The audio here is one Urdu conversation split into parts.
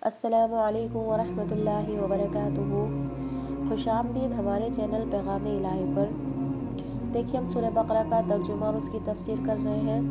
السلام علیکم ورحمۃ اللہ وبرکاتہ۔ خوش آمدید ہمارے چینل پیغام الہی پر۔ دیکھیے ہم سورہ بقرہ کا ترجمہ اور اس کی تفسیر کر رہے ہیں۔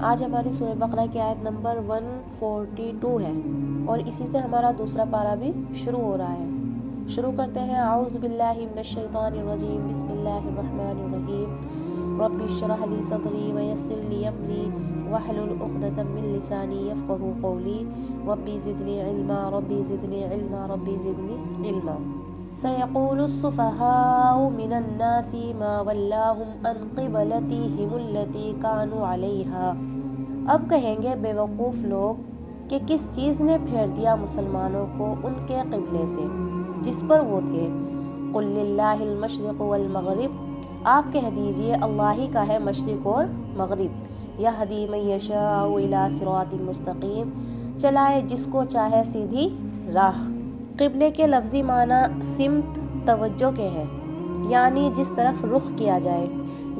آج ہماری سورہ بقرہ کی آیت نمبر 142 ہے اور اسی سے ہمارا دوسرا پارہ بھی شروع ہو رہا ہے۔ شروع کرتے ہیں۔ اعوذ باللہ من الشیطان الرجیم، بسم اللہ الرحمن الرحیم۔ رب اشرح لی صدری ویسر لی امری واحلل عقدۃ من لسانی یفقہوا قولی ربی زدنی علما ربی زدنی علما ربی زدنی علما۔ سیقول السفہاء من الناس ما ولاہم عن قبلتہم التی کانوا علیہا۔ اب کہیں گے بے وقوف لوگ کہ کس چیز نے پھیر دیا مسلمانوں کو ان کے قبلے سے جس پر وہ تھے۔ قل للہ المشرق والمغرب، آپ کہہ دیجئے اللہ ہی کا ہے مشرق اور مغرب۔ یہدی من یشاء الی صراط مستقیم، چلائے جس کو چاہے سیدھی راہ۔ قبلے کے لفظی معنی سمت توجہ کے ہیں، یعنی جس طرف رخ کیا جائے۔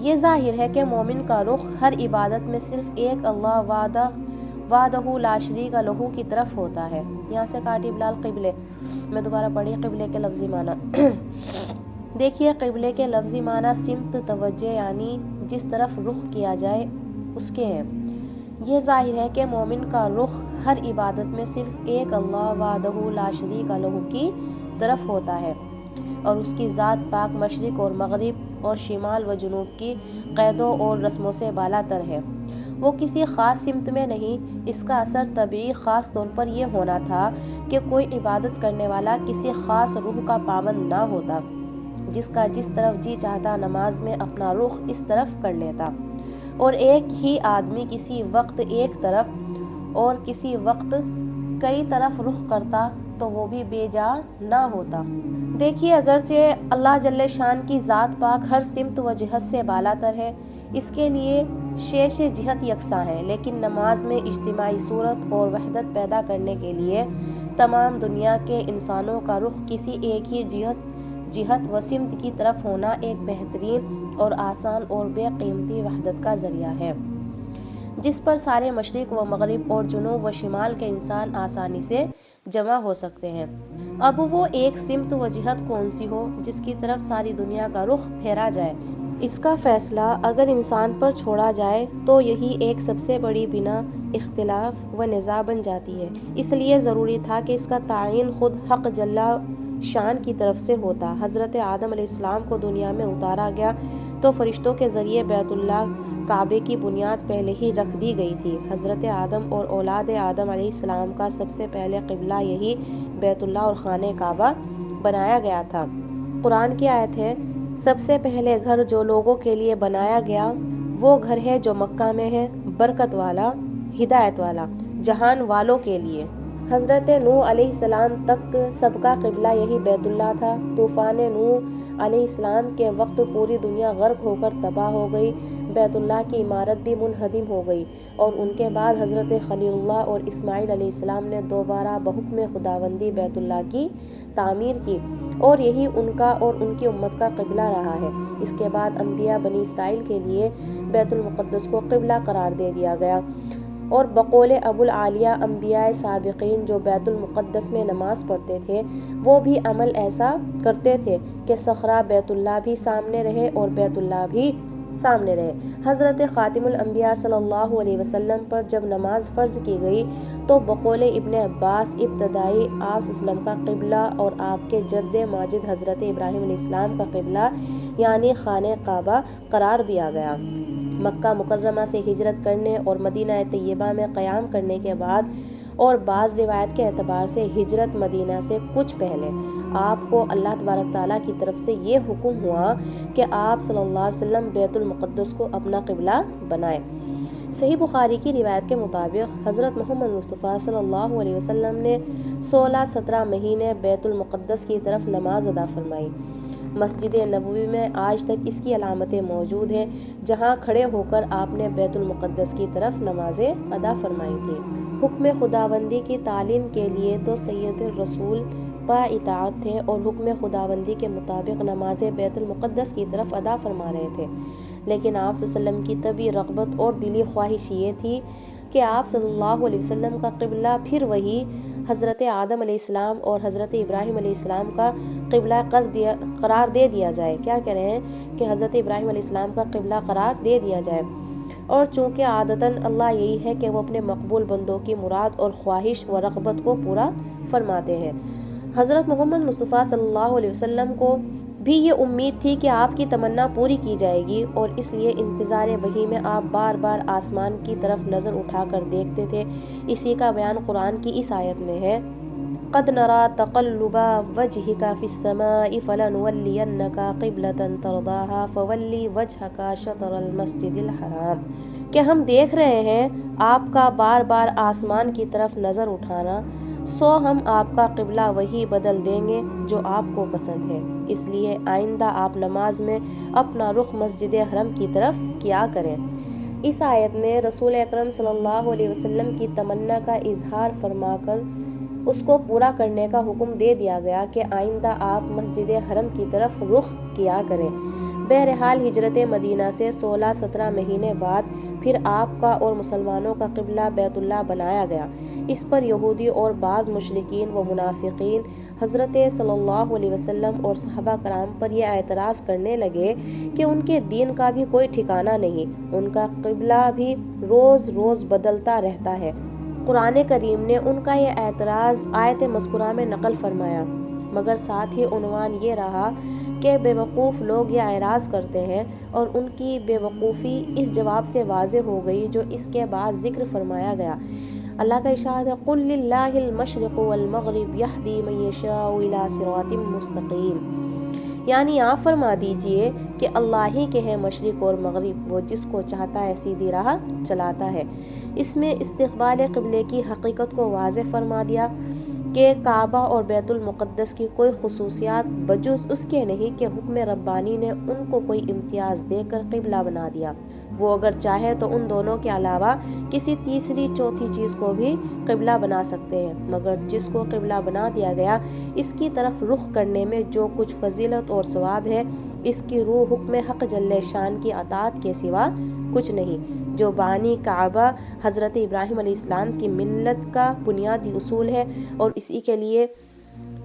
یہ ظاہر ہے کہ مومن کا رخ ہر عبادت میں صرف ایک اللہ وحدہ لا شریک لہ کی طرف ہوتا ہے۔ یہاں سے کاٹی بلال قبلے میں دوبارہ پڑھی قبلے کے لفظی معنی۔ دیکھیے قبلے کے لفظی معنی سمت توجہ یعنی جس طرف رخ کیا جائے اس کے ہیں۔ یہ ظاہر ہے کہ مومن کا رخ ہر عبادت میں صرف ایک اللہ وحدہ لا شریک لہ کی طرف ہوتا ہے اور اس کی ذات پاک مشرق اور مغرب اور شمال و جنوب کی قیدوں اور رسموں سے بالا تر ہے۔ وہ کسی خاص سمت میں نہیں، اس کا اثر طبعی خاص طور پر یہ ہونا تھا کہ کوئی عبادت کرنے والا کسی خاص روح کا پابند نہ ہوتا، جس کا جس طرف جی چاہتا نماز میں اپنا رخ اس طرف کر لیتا، اور ایک ہی آدمی کسی وقت ایک طرف اور کسی وقت کئی طرف رخ کرتا تو وہ بھی بے جا نہ ہوتا۔ دیکھیے اگرچہ اللہ جل شان کی ذات پاک ہر سمت و جہت سے بالا تر ہے، اس کے لیے شیش جہت یکساں ہے، لیکن نماز میں اجتماعی صورت اور وحدت پیدا کرنے کے لیے تمام دنیا کے انسانوں کا رخ کسی ایک ہی جہت و سمت کی طرف ہونا ایک بہترین اور آسان اور بے قیمتی وحدت کا ذریعہ ہے، جس پر سارے مشرق و مغرب اور جنوب و شمال کے انسان آسانی سے جمع ہو سکتے ہیں۔ اب وہ ایک سمت و جہت کون سی ہو جس کی طرف ساری دنیا کا رخ پھیرا جائے، اس کا فیصلہ اگر انسان پر چھوڑا جائے تو یہی ایک سب سے بڑی بنا اختلاف و نزاع بن جاتی ہے۔ اس لیے ضروری تھا کہ اس کا تعین خود حق جل شان کی طرف سے ہوتا۔ حضرت آدم علیہ السلام کو دنیا میں اتارا گیا تو فرشتوں کے ذریعے بیت اللہ کعبے کی بنیاد پہلے ہی رکھ دی گئی تھی۔ حضرت آدم اور اولاد آدم علیہ السلام کا سب سے پہلے قبلہ یہی بیت اللہ اور خانہ کعبہ بنایا گیا تھا۔ قرآن کی آیت ہے، سب سے پہلے گھر جو لوگوں کے لیے بنایا گیا وہ گھر ہے جو مکہ میں ہے، برکت والا، ہدایت والا، جہان والوں کے لیے۔ حضرت نوح علیہ السلام تک سب کا قبلہ یہی بیت اللہ تھا۔ طوفان نوح علیہ السلام کے وقت پوری دنیا غرق ہو کر تباہ ہو گئی، بیت اللہ کی عمارت بھی منہدم ہو گئی، اور ان کے بعد حضرت خلیل اللہ اور اسماعیل علیہ السلام نے دوبارہ بحکم خداوندی بیت اللہ کی تعمیر کی، اور یہی ان کا اور ان کی امت کا قبلہ رہا ہے۔ اس کے بعد انبیاء بنی اسرائیل کے لیے بیت المقدس کو قبلہ قرار دے دیا گیا، اور بقول ابو العالیہ انبیاء سابقین جو بیت المقدس میں نماز پڑھتے تھے وہ بھی عمل ایسا کرتے تھے کہ صخرہ بیت اللہ بھی سامنے رہے اور بیت اللہ بھی سامنے رہے۔ حضرت خاتم الانبیاء صلی اللہ علیہ وسلم پر جب نماز فرض کی گئی تو بقول ابن عباس ابتدائی آپ صلی اللہ علیہ وسلم کا قبلہ اور آپ کے جد ماجد حضرت ابراہیم علیہ السلام کا قبلہ یعنی خانہ کعبہ قرار دیا گیا۔ مکہ مکرمہ سے ہجرت کرنے اور مدینہ طیبہ میں قیام کرنے کے بعد اور بعض روایت کے اعتبار سے ہجرت مدینہ سے کچھ پہلے آپ کو اللہ تبارک تعالیٰ کی طرف سے یہ حکم ہوا کہ آپ صلی اللہ علیہ وسلم بیت المقدس کو اپنا قبلہ بنائیں۔ صحیح بخاری کی روایت کے مطابق حضرت محمد مصطفیٰ صلی اللہ علیہ وسلم نے 16-17 مہینے بیت المقدس کی طرف نماز ادا فرمائی۔ مسجد نبوی میں آج تک اس کی علامتیں موجود ہیں، جہاں کھڑے ہو کر آپ نے بیت المقدس کی طرف نمازیں ادا فرمائی تھیں۔ حکم خداوندی کی تعلیم کے لیے تو سید الرسول بااطاعت تھے اور حکم خداوندی کے مطابق نمازیں بیت المقدس کی طرف ادا فرما رہے تھے، لیکن آپ صلی اللہ علیہ وسلم کی طبعی رغبت اور دلی خواہش یہ تھی کہ آپ صلی اللہ علیہ وسلم کا قبلہ پھر وہی حضرت آدم علیہ السلام اور حضرت ابراہیم علیہ السلام کا قبلہ قرار دے دیا جائے۔ کیا کہہ رہے ہیں کہ حضرت ابراہیم علیہ السلام کا قبلہ قرار دے دیا جائے، اور چونکہ عادتاً اللہ یہی ہے کہ وہ اپنے مقبول بندوں کی مراد اور خواہش و رغبت کو پورا فرماتے ہیں۔ حضرت محمد مصطفیٰ صلی اللہ علیہ وسلم کو بھی یہ امید تھی کہ آپ کی تمنا پوری کی جائے گی، اور اس لیے انتظار وحی میں آپ بار بار آسمان کی طرف نظر اٹھا کر دیکھتے تھے۔ اسی کا بیان قرآن کی اس آیت میں ہے، قَدْ نَرَى تَقَلُّبَ وَجْهِكَ فِي السَّمَاءِ فَلَنُوَلِّيَنَّكَ قِبْلَةً تَرْضَاهَا فَوَلِّ وَجْهَكَ شَطْرَ الْمَسْجِدِ الْحَرَامِ، کہ ہم دیکھ رہے ہیں آپ کا بار بار آسمان کی طرف نظر اٹھانا، سو ہم آپ کا قبلہ وہی بدل دیں گے جو آپ کو پسند ہے، اس لیے آئندہ آپ نماز میں اپنا رخ مسجد حرم کی طرف کیا کریں۔ اس آیت میں رسول اکرم صلی اللہ علیہ وسلم کی تمنا کا اظہار فرما کر اس کو پورا کرنے کا حکم دے دیا گیا کہ آئندہ آپ مسجد حرم کی طرف رخ کیا کریں۔ بہرحال ہجرت مدینہ سے 16-17 مہینے بعد پھر آپ کا اور مسلمانوں کا قبلہ بیت اللہ بنایا گیا۔ اس پر یہودی اور بعض مشرکین و منافقین حضرت صلی اللہ علیہ وسلم اور صحابہ کرام پر یہ اعتراض کرنے لگے کہ ان کے دین کا بھی کوئی ٹھکانہ نہیں، ان کا قبلہ بھی روز روز بدلتا رہتا ہے۔ قرآن کریم نے ان کا یہ اعتراض آیت مذکورہ میں نقل فرمایا، مگر ساتھ ہی عنوان یہ رہا کہ بے وقوف لوگ یہ اعراض کرتے ہیں، اور ان کی بے وقوفی اس جواب سے واضح ہو گئی جو اس کے بعد ذکر فرمایا گیا۔ اللہ کا ارشاد ہے، قُلْ لِلَّهِ الْمَشْرِقُ وَالْمَغْرِبُ يَهْدِي مَن يَشَاءُ إِلَىٰ صِرَاطٍ مُّسْتَقِيمٍ، یعنی آپ فرما دیجئے کہ اللہ ہی کے ہیں مشرق اور مغرب، وہ جس کو چاہتا ہے سیدھی راہ چلاتا ہے۔ اس میں استقبال قبلے کی حقیقت کو واضح فرما دیا کہ کعبہ اور بیت المقدس کی کوئی خصوصیات بجز اس کے نہیں کہ حکم ربانی نے ان کو کوئی امتیاز دے کر قبلہ بنا دیا۔ وہ اگر چاہے تو ان دونوں کے علاوہ کسی تیسری چوتھی چیز کو بھی قبلہ بنا سکتے ہیں، مگر جس کو قبلہ بنا دیا گیا اس کی طرف رخ کرنے میں جو کچھ فضیلت اور ثواب ہے، اس کی روح حکم حق جل شان کی اطاعت کے سوا کچھ نہیں، جو بانی کعبہ حضرت ابراہیم علیہ السلام کی ملت کا بنیادی اصول ہے۔ اور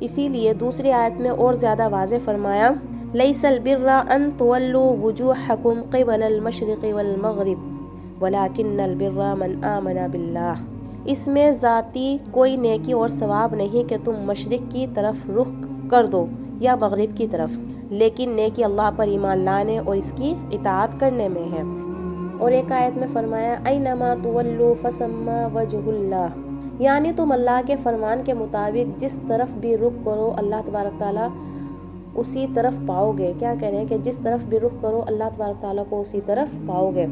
اسی لیے دوسری آیت میں اور زیادہ واضح فرمایا، لَيْسَ الْبِرَّ أَن تُوَلُّوا وُجُوهَكُمْ قِبَلَ الْمَشْرِقِ وَالْمَغْرِبِ وَلَكِنَّ الْبِرَّ مَنْ آمَنَ بِاللَّهِ، اس میں ذاتی کوئی نیکی اور ثواب نہیں کہ تم مشرق کی طرف رخ کر دو یا مغرب کی طرف، لیکن نیکی اللہ پر ایمان لانے اور اس کی اطاعت کرنے میں ہے۔ اور ایک آیت میں فرمایا، اَيْنَمَا تُوَلُّوا فَثَمَّ وَجْهُ اللَّهِ، یعنی تم اللہ کے فرمان کے مطابق جس طرف بھی رخ کرو اللہ تبارک تعالیٰ اسی طرف پاؤ گے۔ کیا کہہ رہے ہیں کہ جس طرف بھی رخ کرو اللہ تبارک تعالیٰ کو اسی طرف پاؤ گے۔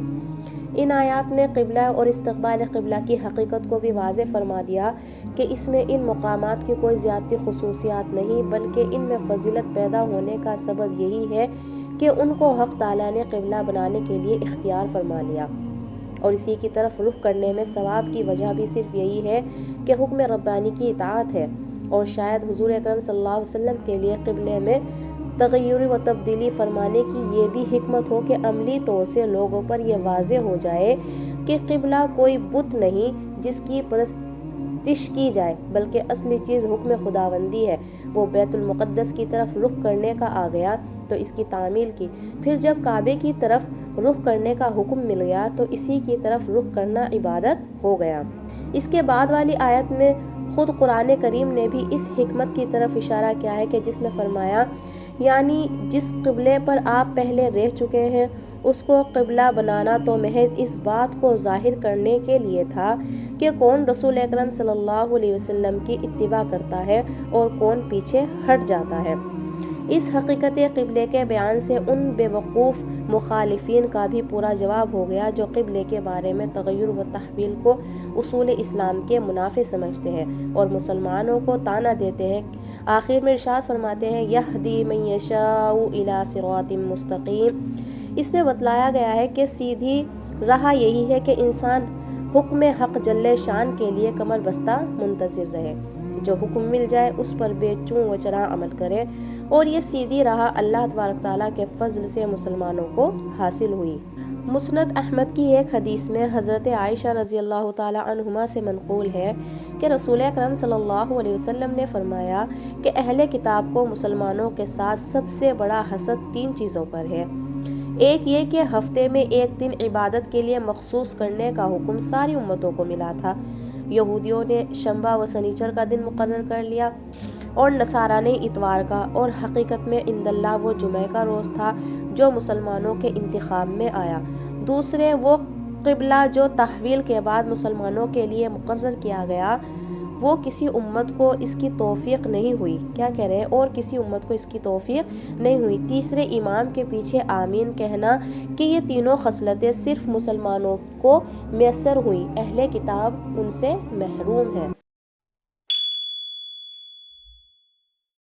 ان آیات میں قبلہ اور استقبال قبلہ کی حقیقت کو بھی واضح فرما دیا کہ اس میں ان مقامات کی کوئی ذاتی خصوصیات نہیں، بلکہ ان میں فضیلت پیدا ہونے کا سبب یہی ہے کہ ان کو حق تعالیٰ نے قبلہ بنانے کے لیے اختیار فرما لیا، اور اسی کی طرف رخ کرنے میں ثواب کی وجہ بھی صرف یہی ہے کہ حکم ربانی کی اطاعت ہے۔ اور شاید حضور اکرم صلی اللہ علیہ وسلم کے لیے قبلے میں تغیر و تبدیلی فرمانے کی یہ بھی حکمت ہو کہ عملی طور سے لوگوں پر یہ واضح ہو جائے کہ قبلہ کوئی بت نہیں جس کی پرستش کی جائے، بلکہ اصلی چیز حکم خداوندی ہے۔ وہ بیت المقدس کی طرف رخ کرنے کا آ گیا تو اس کی تعمیل کی، پھر جب کعبے کی طرف رخ کرنے کا حکم مل گیا تو اسی کی طرف رخ کرنا عبادت ہو گیا۔ اس کے بعد والی آیت میں خود قرآن کریم نے بھی اس حکمت کی طرف اشارہ کیا ہے کہ جس میں فرمایا، یعنی جس قبلے پر آپ پہلے رہ چکے ہیں اس کو قبلہ بنانا تو محض اس بات کو ظاہر کرنے کے لیے تھا کہ کون رسول اکرم صلی اللہ علیہ وسلم کی اتباع کرتا ہے اور کون پیچھے ہٹ جاتا ہے۔ اس حقیقت قبلے کے بیان سے ان بے وقوف مخالفین کا بھی پورا جواب ہو گیا جو قبلے کے بارے میں تغیر و تحویل کو اصول اسلام کے منافی سمجھتے ہیں اور مسلمانوں کو طعنہ دیتے ہیں۔ آخر میں ارشاد فرماتے ہیں، یہدی من یشاء الی صراط مستقیم، اس میں بتلایا گیا ہے کہ سیدھی راہ یہی ہے کہ انسان حکم حق جل شان کے لیے کمر بستہ منتظر رہے، جو حکم مل جائے اس پر بے چوں و چرا عمل کرے، اور یہ سیدھی راہ اللہ تبارک تعالیٰ کے فضل سے مسلمانوں کو حاصل ہوئی۔ مسند احمد کی ایک حدیث میں حضرت عائشہ رضی اللہ تعالی عنہما سے منقول ہے کہ رسول اکرم صلی اللہ علیہ وسلم نے فرمایا کہ اہل کتاب کو مسلمانوں کے ساتھ سب سے بڑا حسد 3 چیزوں پر ہے۔ ایک یہ کہ ہفتے میں ایک دن عبادت کے لیے مخصوص کرنے کا حکم ساری امتوں کو ملا تھا۔ یہودیوں نے شنبہ و سنیچر کا دن مقرر کر لیا اور نصارہ نے اتوار کا، اور حقیقت میں عند اللہ وہ جمعہ کا روز تھا جو مسلمانوں کے انتخاب میں آیا۔ دوسرے وہ قبلہ جو تحویل کے بعد مسلمانوں کے لیے مقرر کیا گیا، وہ کسی امت کو اس کی توفیق نہیں ہوئی، کیا کہہ رہے ہیں، اور کسی امت کو اس کی توفیق نہیں ہوئی۔ تیسرے امام کے پیچھے آمین کہنا کہ یہ تینوں خصلتیں صرف مسلمانوں کو میسر ہوئیں، اہل کتاب ان سے محروم ہیں۔